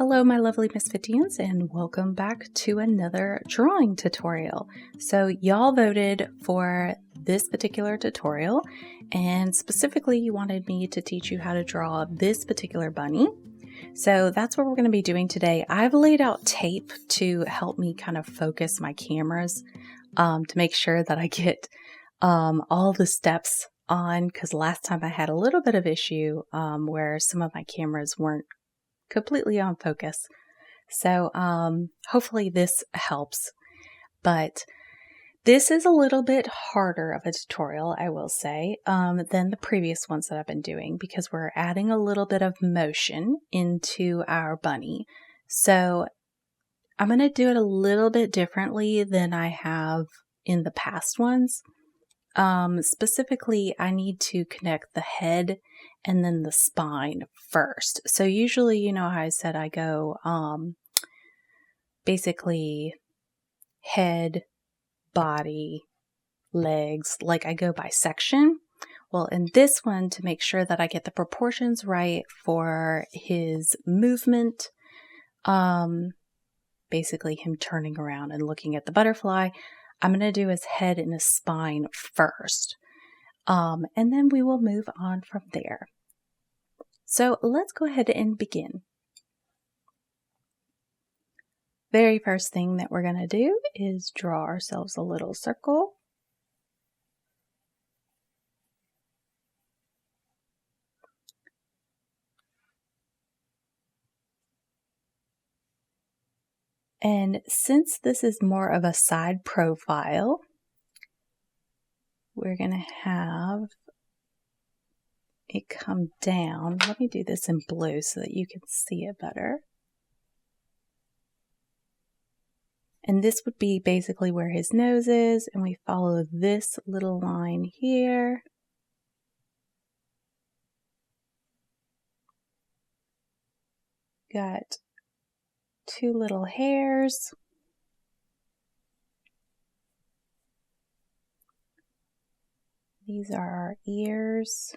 Hello my lovely Misfitians, and welcome back to another drawing tutorial. So y'all voted for this particular tutorial, and specifically you wanted me to teach you how to draw this particular bunny. So that's what we're going to be doing today. I've laid out tape to help me kind of focus my cameras to make sure that I get all the steps on, because last time I had a little bit of issue where some of my cameras weren't completely on focus. So hopefully this helps, but this is a little bit harder of a tutorial, I will say, than the previous ones that I've been doing, because we're adding a little bit of motion into our bunny. So I'm going to do it a little bit differently than I have in the past ones. Specifically, I need to connect the head and then the spine first. So usually, you know how I said I go basically head, body, legs, like I go by section. Well, in this one, to make sure that I get the proportions right for his movement, basically him turning around and looking at the butterfly, I'm going to do his head and his spine first, and then we will move on from there. So let's go ahead and begin. Very first thing that we're going to do is draw ourselves a little circle. And since this is more of a side profile, we're going to have it come down. Let me do this in blue so that you can see it better. And this would be basically where his nose is, and we follow this little line here. Got two little hairs. These are our ears.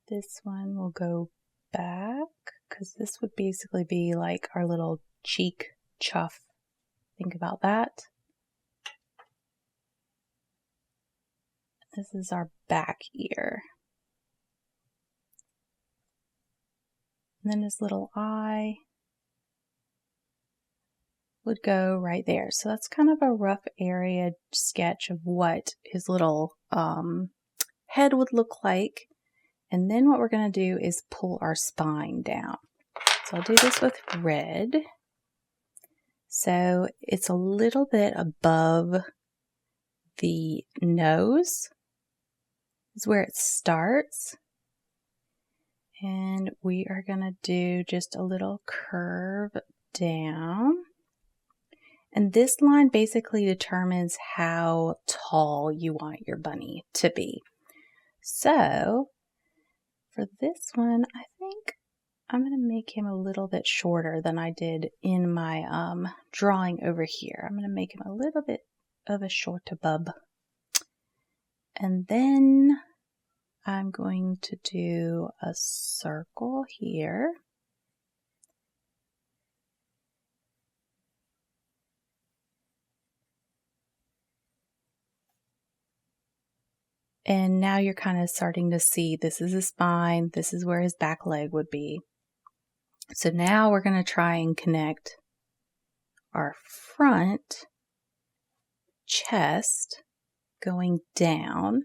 This one will go back, because this would basically be like our little cheek chuff. Think about that. This is our back ear. And then his little eye would go right there. So that's kind of a rough area sketch of what his little head would look like. And then what we're going to do is pull our spine down. So I'll do this with red. So it's a little bit above the nose is where it starts. And we are going to do just a little curve down. And this line basically determines how tall you want your bunny to be. So for this one, I think I'm going to make him a little bit shorter than I did in my drawing over here. I'm going to make him a little bit of a shorter bub. And then I'm going to do a circle here. And now you're kind of starting to see this is his spine, this is where his back leg would be. So now we're going to try and connect our front chest going down.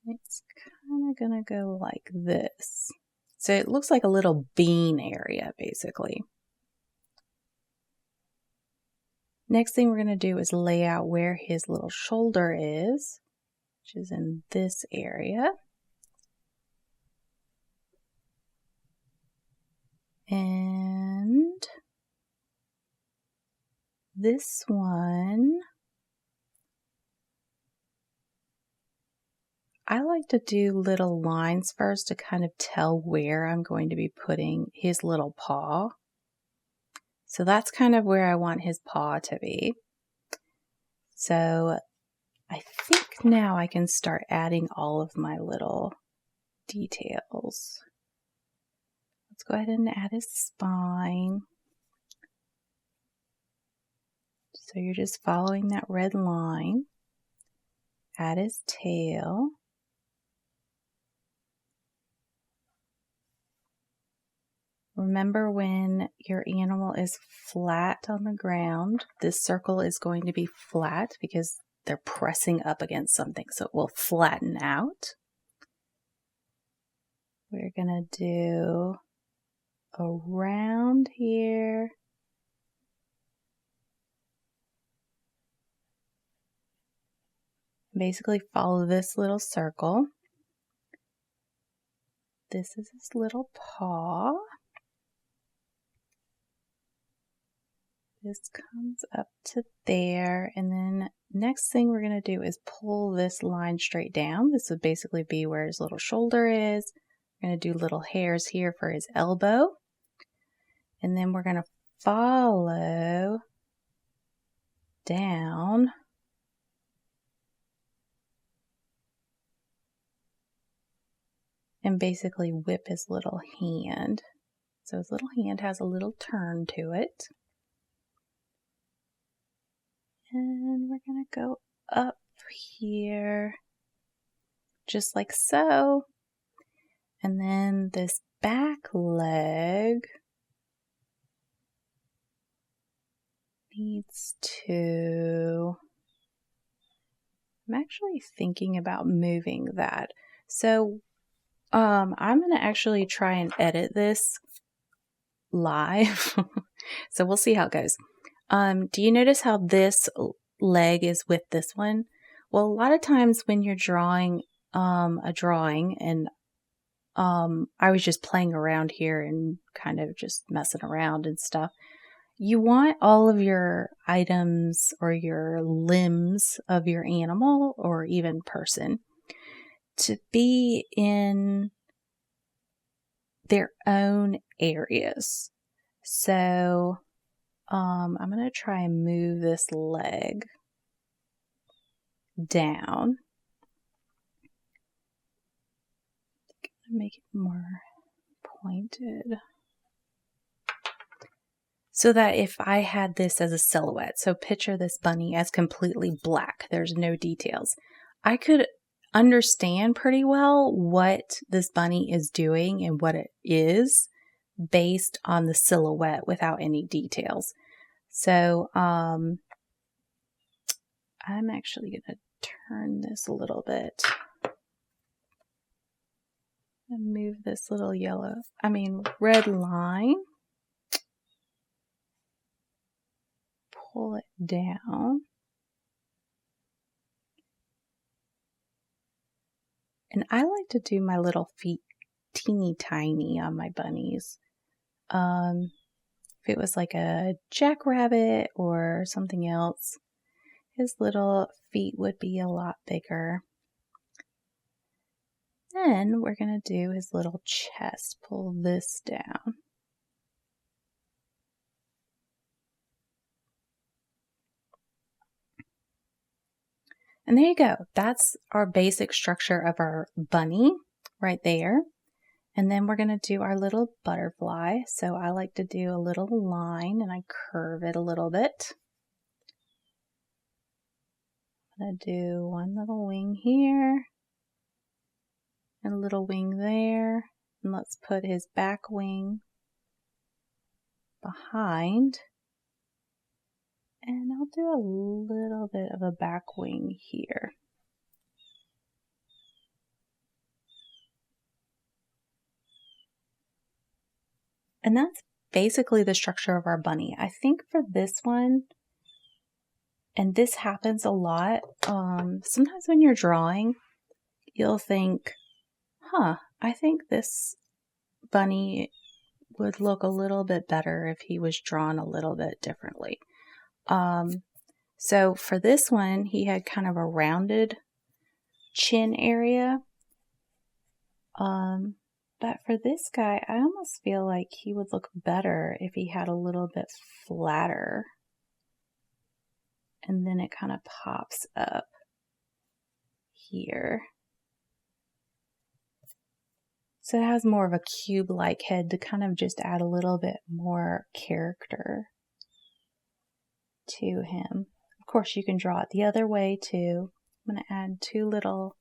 It's kind of going to go like this. So it looks like a little bean area, basically. Next thing we're going to do is lay out where his little shoulder is, which is in this area. And this one, I like to do little lines first to kind of tell where I'm going to be putting his little paw. So that's kind of where I want his paw to be. So I think now I can start adding all of my little details. Let's go ahead and add his spine. So you're just following that red line. Add his tail. Remember, when your animal is flat on the ground, this circle is going to be flat because they're pressing up against something, so it will flatten out. We're going to do around here. Basically follow this little circle. This is his little paw. This comes up to there, and then next thing we're going to do is pull this line straight down. This would basically be where his little shoulder is. We're going to do little hairs here for his elbow, and then we're going to follow down and basically whip his little hand. So his little hand has a little turn to it. And we're going to go up here, just like so. And then this back leg needs to... I'm actually thinking about moving that. So I'm going to actually try and edit this live. So we'll see how it goes. Do you notice how this leg is with this one? Well, a lot of times when you're drawing a drawing, and I was just playing around here and kind of just messing around and stuff, you want all of your items or your limbs of your animal or even person to be in their own areas. So I'm going to try and move this leg down. Make it more pointed. So that if I had this as a silhouette, so picture this bunny as completely black, there's no details, I could understand pretty well what this bunny is doing and what it is based on the silhouette without any details. So I'm actually going to turn this a little bit and move this little red line. Pull it down. And I like to do my little feet teeny tiny on my bunnies. If it was like a jackrabbit or something else, his little feet would be a lot bigger. Then we're going to do his little chest. Pull this down. And there you go. That's our basic structure of our bunny right there. And then we're going to do our little butterfly. So I like to do a little line and I curve it a little bit. I'm going to do one little wing here and a little wing there. And let's put his back wing behind. And I'll do a little bit of a back wing here. And that's basically the structure of our bunny. I think for this one, and this happens a lot, sometimes when you're drawing, you'll think, I think this bunny would look a little bit better if he was drawn a little bit differently. So for this one, he had kind of a rounded chin area. But for this guy, I almost feel like he would look better if he had a little bit flatter. And then it kind of pops up. here. So it has more of a cube-like head to kind of just add a little bit more character to him. Of course, you can draw it the other way too. I'm going to add 2 little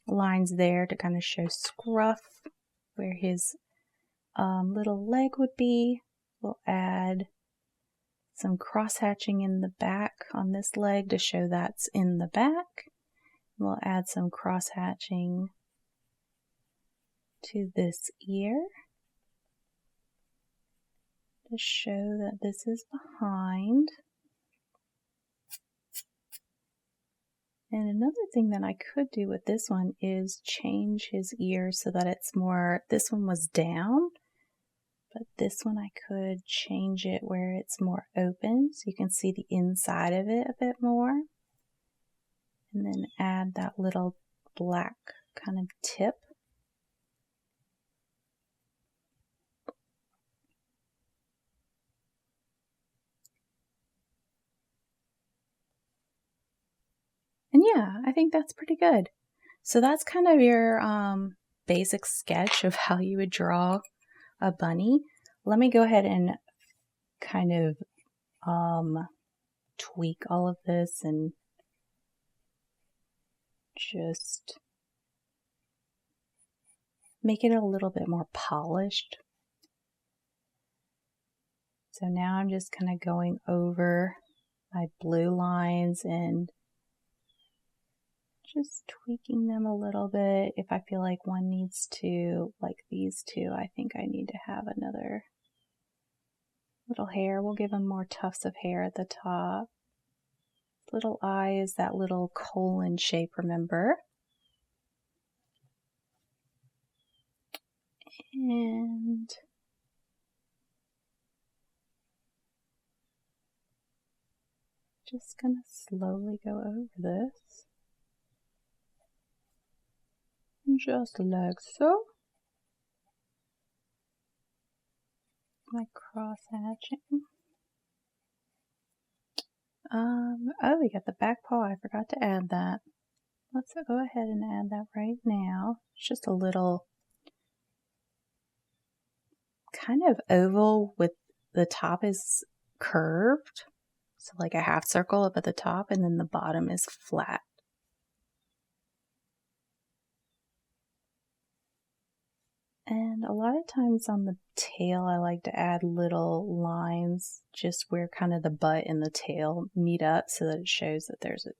lines there to kind of show scruff where his little leg would be. We'll add some cross-hatching in the back on this leg to show that's in the back. We'll add some cross-hatching to this ear to show that this is behind. And another thing that I could do with this one is change his ear so that it's more, this one was down, but this one I could change it where it's more open so you can see the inside of it a bit more. And then add that little black kind of tip. And yeah, I think that's pretty good. So that's kind of your basic sketch of how you would draw a bunny. Let me go ahead and kind of tweak all of this and just make it a little bit more polished. So now I'm just kind of going over my blue lines and just tweaking them a little bit. If I feel like one needs to, like these two, I think I need to have another little hair. We'll give them more tufts of hair at the top. Little eye is that little colon shape, remember? And just gonna slowly go over this. Just like so. My cross hatching. Oh, we got the back paw. I forgot to add that. Let's go ahead and add that right now. It's just a little kind of oval with the top is curved. So like a half circle up at the top and then the bottom is flat. And a lot of times on the tail, I like to add little lines just where kind of the butt and the tail meet up so that it shows that there's a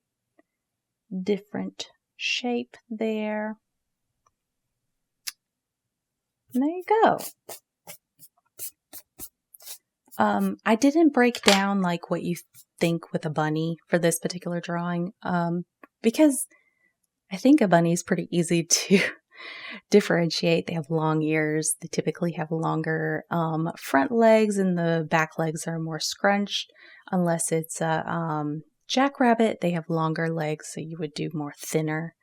different shape there. And there you go. I didn't break down like what you think with a bunny for this particular drawing because I think a bunny is pretty easy to differentiate. They have long ears. They typically have longer front legs and the back legs are more scrunched. Unless it's a jackrabbit, they have longer legs, so you would do more thinner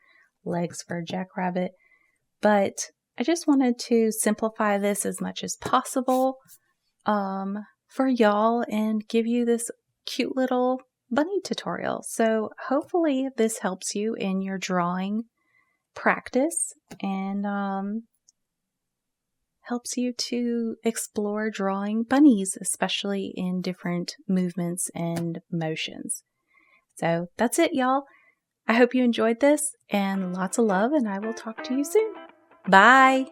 legs for a jackrabbit. But I just wanted to simplify this as much as possible for y'all and give you this cute little bunny tutorial. So hopefully this helps you in your drawing practice and helps you to explore drawing bunnies, especially in different movements and motions. So that's it, y'all. I hope you enjoyed this and lots of love, and I will talk to you soon. Bye.